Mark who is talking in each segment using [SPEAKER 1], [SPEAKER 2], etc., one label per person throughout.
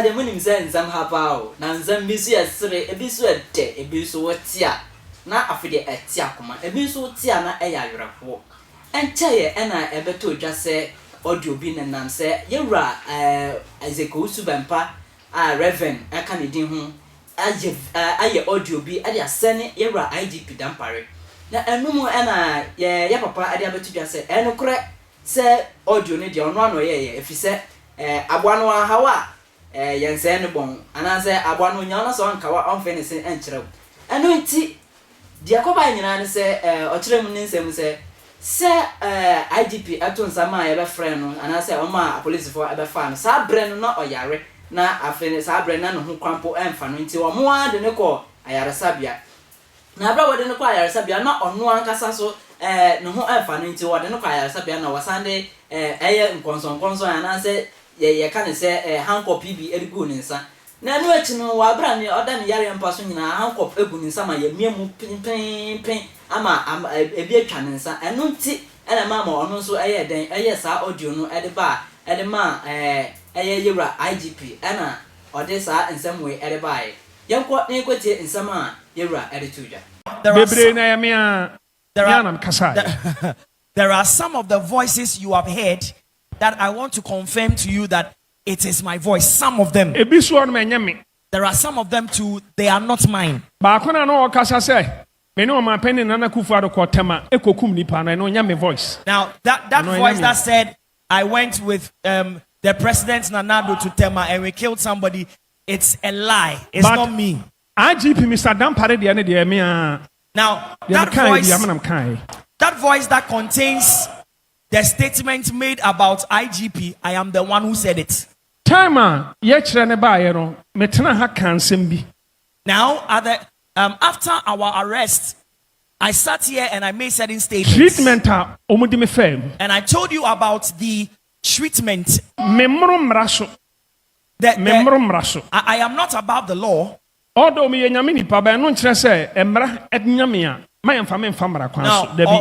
[SPEAKER 1] na de munim say nsam hapa o na nsam bi so yesere ebi so ede ebi so wotia na afede etia koma ebi so wotia na eya werefo encheye na ebeto dwa say audio bi nenam say yewra Ezeko Subempa Reverend aka ne din ho aye audio bi ade asene yewra IGP Dampare na enumu na ye papa ade abeto dwa say enukure say audio ne de ono ano ye efise aboano hawa yense ne bon anase aboano nya na so ankawa onfe ne se enkyerem eno nti de akoba nyina ne se okyerem ne nsem se IGP ato nsama ya be friend no anase o ma police for ebe fa no sa bre no na oyare na afene sa bre na no ho kwampo emfa no nti o mo ade ne ko ayare sabia na bra wode ne ko ayare sabia na ono ankasa so no ho emfa no nti wode ne ko ayare sabia na wasande eye nkonson anase ye ka ne se Handcuff bi edigu ne nsa na enu achi no wa bra ne oda ne yare mpa so nyina Handcuff egu ne nsa ma ye miemu pin ama ebi atwa ne nsa enu nti ena ma ono so eye den eye sa audio no ede ma yewra IGP ena ode sa nsem we ede ba yenko ne kwatie nsem a yewra ede tuja
[SPEAKER 2] bebre na ya
[SPEAKER 3] there are some of the voices you have heard that I want to confirm to you that it is my voice. Some of them. There are some of them too, they are not mine.
[SPEAKER 2] Now, that
[SPEAKER 3] voice that said, I went with the president Nanado to Tema and we killed somebody, it's a lie. It's not me.
[SPEAKER 2] IGP Mr. Dampare
[SPEAKER 3] now, that voice that contains the statement made about IGP, I am the one who said it.
[SPEAKER 2] Now,
[SPEAKER 3] after our arrest, I sat here and I made certain statements. And I told you about the treatment. I am not above the law. Now,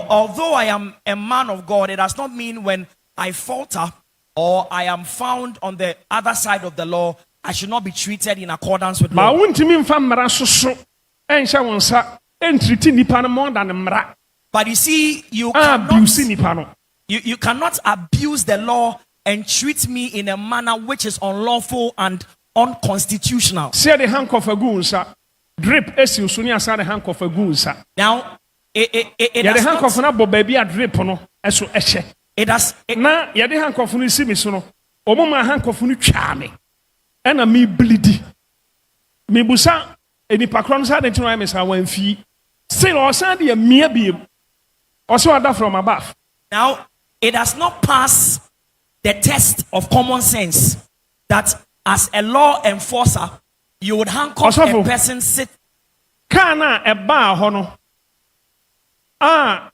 [SPEAKER 3] although I am a man of God, it does not mean when I falter or I am found on the other side of the law, I should not be treated in accordance with law. But you see, you cannot abuse the law and treat me in a manner which is unlawful and unconstitutional.
[SPEAKER 2] Drip esi usuni asade Handcuff agunsa.
[SPEAKER 3] Now, it
[SPEAKER 2] does Handcuff na bo baby a drip no eso ehye.
[SPEAKER 3] It does
[SPEAKER 2] na ye de Handcuff no si mi so no. Omo ma Handcuff no twa me. E na me bleedi. Me busa enipa kro no sa de tino me sa wan fi. Say o sa de mia biem. O so ada from above.
[SPEAKER 3] Now, it does not pass the test of common sense that as a law enforcer you would handcuff a person sit.
[SPEAKER 2] Kana eba hono.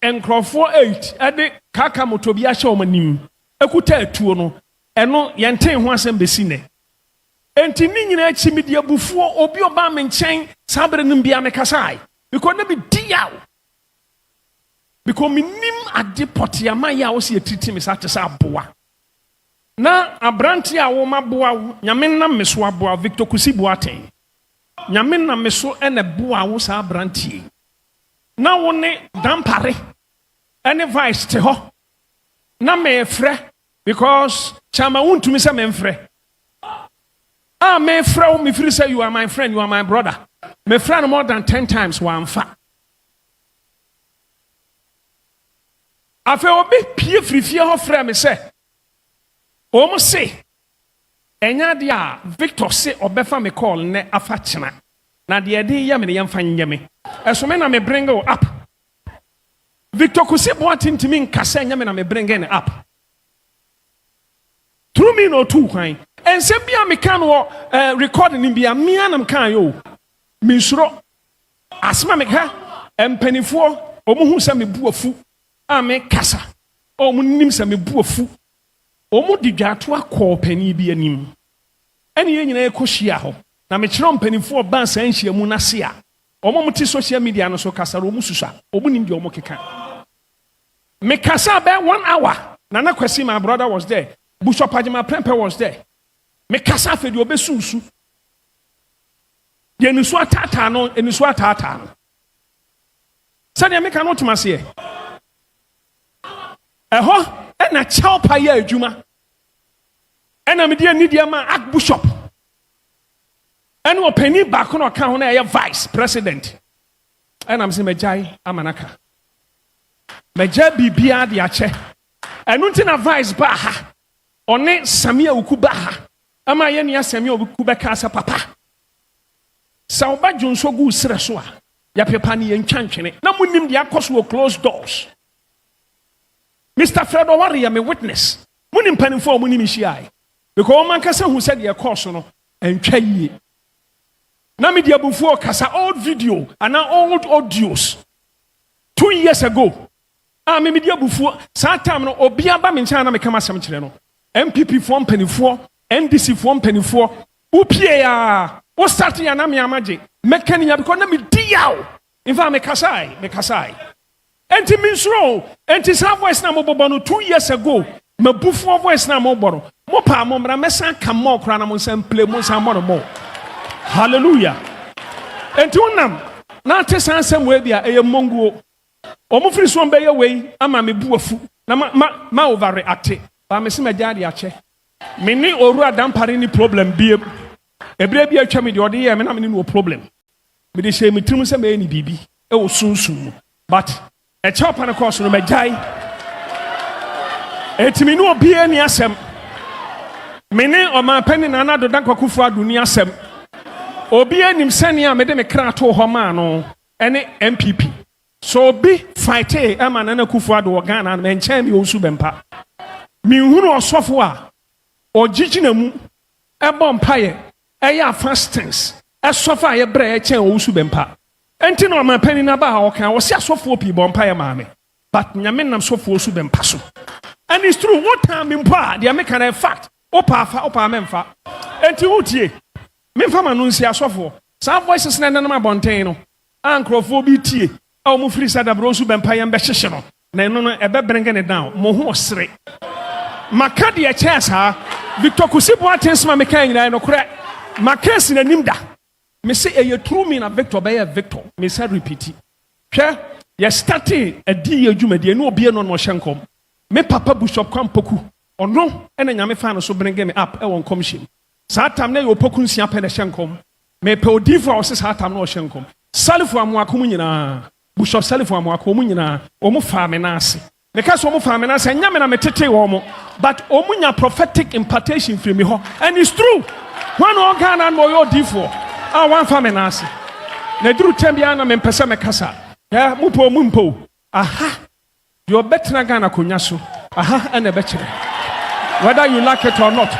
[SPEAKER 2] Enkrofo 8 ede kaka motobi ahye omanim. Ekuta atuo no. Eno yenten ho asem besi ne. Enti ni nyina achi mi de abufuo obi oba me nchen sabre nim bia me kasai. Because na be diaw. Because minim ade potiama ya wo se triti me sa tesa aboa. Na abranti a wo maboa nyame na meso aboa Victor Kusi Boateng nyame na meso ene boa wo sa abranti na wo ne Dampare ene vice te ho na me frɛ because chama wontumi se me mfrɛ me frɛ wo me frɛ say you are my friend, you are my brother, me frɛ no more than 10 times wa amfa afa obi pie frifie ho frɛ me say Omo say, enya dia Victor say obefa me call ne afa chena. Na dia de ya me yemfa nyeme. Eso me na me bring you up. Victor Kusi Boateng ntimi nkasa nya me na me bring ne up. Through me no two kwan. Ense bia me kan wo recording ni bia me anam kan yo. Me suro asma me ka empanifo omo hu se me buafu a me kasa. Omo nim se me buafu. Omo di dwato akọ pani bi anim ene ye nyina ekohia ho na me kire mpanifo ba san hia mu na se a omo mti social media no so kasa ro mu susa omo nim de omo keka me kasa be 1 hour Nana Kwesi, my brother, was there. Bishop Ajima Prempe was there. me kasa fe de obesusu ye nisu atata no enisu atata no sani me kan otumase e ho na chaw pa ya adwuma ena me de anidia ma archbishop ena opani ba ko no ka ho na ye vice president ena me se majai amanaka majai bibia de ache enu ntina vice ba ha one samia ukuba ha ama ye nia samia ukuba ka sa papa sa oba junso gu sere so a ya pepa ni ye ntwantwene na munim de akoso closed doors. Mr. Fred Owari me witness munim panifo munim hia because man kasa hu said ye course no entwa yie na me dia bufuo kasa old video and old audios 2 years ago me dia bufuo sa time no obi aba me ncha na me kama asem kire no MPP form panifo NDC form panifo upie ya o start ya na me amaje mekani ya because na me diaw in fact me kasai enti minsro enti sa voice na mobobo no 2 years ago me bufuo voice na mobobo mo pa mo mra mesa kam mo kra na mo nsam play mo nsam mo hallelujah enti unam na te san sam we bia eye monguo o mo firi so mbe ye we ama me buafu na ma overreact ba me se ma jade ache me ni oru Dampare ni problem biem ebre bia atwa me de ode ye me na me ni no problem me de she me tirim se me ni bibi e wo sunsun but e chop na course no majai etimi no obi ani asem me ni o ma pani na na do dankwakufu aduni asem obi anim sane a me de me kra to ho ma no ene MPP so obi fight e ma na kufu ado Ghana me nchen mi osu bempa mi hunu osofo a ogigina mu e bom paye e ya fastings e sofa ye bre e chen osu bempa enti no ma pani na ba ha o kan wo se asofo pi bom paye ma me but nyame nam sofo osu bempa so and it's true what time in pa they make an fact opa memfa enti wutie memfa ma no nsi asofo sa voices na na ma bonten no ankrofo bi tie a mo free sada bro osu bempa ye mbe hyehye no na no e be bring ne down mo ho osere makadi e chess ha Victor Kusipo atensma me kan nyina no kore makasi na nimda me say e true me na Victor be Victor me say repeat hwe ye start a di adwuma de no obi no no hyenkom me papa Bishop Kwampoku ono ena nyame fa no so bring me up e won commission sa tam na ye opoku nsia pe na hyenkom me pe odifo a sa tam na hyenkom Salifu amuakom nyina Bishop Salifu amuakom nyina omo fa me na ase me ka so omo fa me na ase nyame na metete wo mo but omunya prophetic impartation from me ho and it's true one organ and mo yo difo one family nasi na duru tembia na me pese me kasa ya mumpo aha you better na Ghana konya so aha and be kire whether you like it or not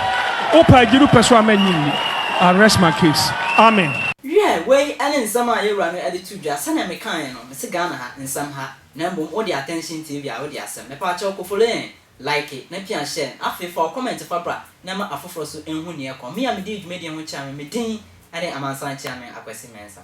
[SPEAKER 2] opa giru peso amanyini I rest my case amen
[SPEAKER 1] yeah we ane nsam a yewura no ade tudwa sane me kan no me se Ghana ha nsam ha na mbom odi attention TV a odi asem me pa cha okofolo like it na pia share afi for comment for bra na ma afoforo so enhu ne e ko me am di dwumedi ho cha me din ade amansan cha me akwasi mensa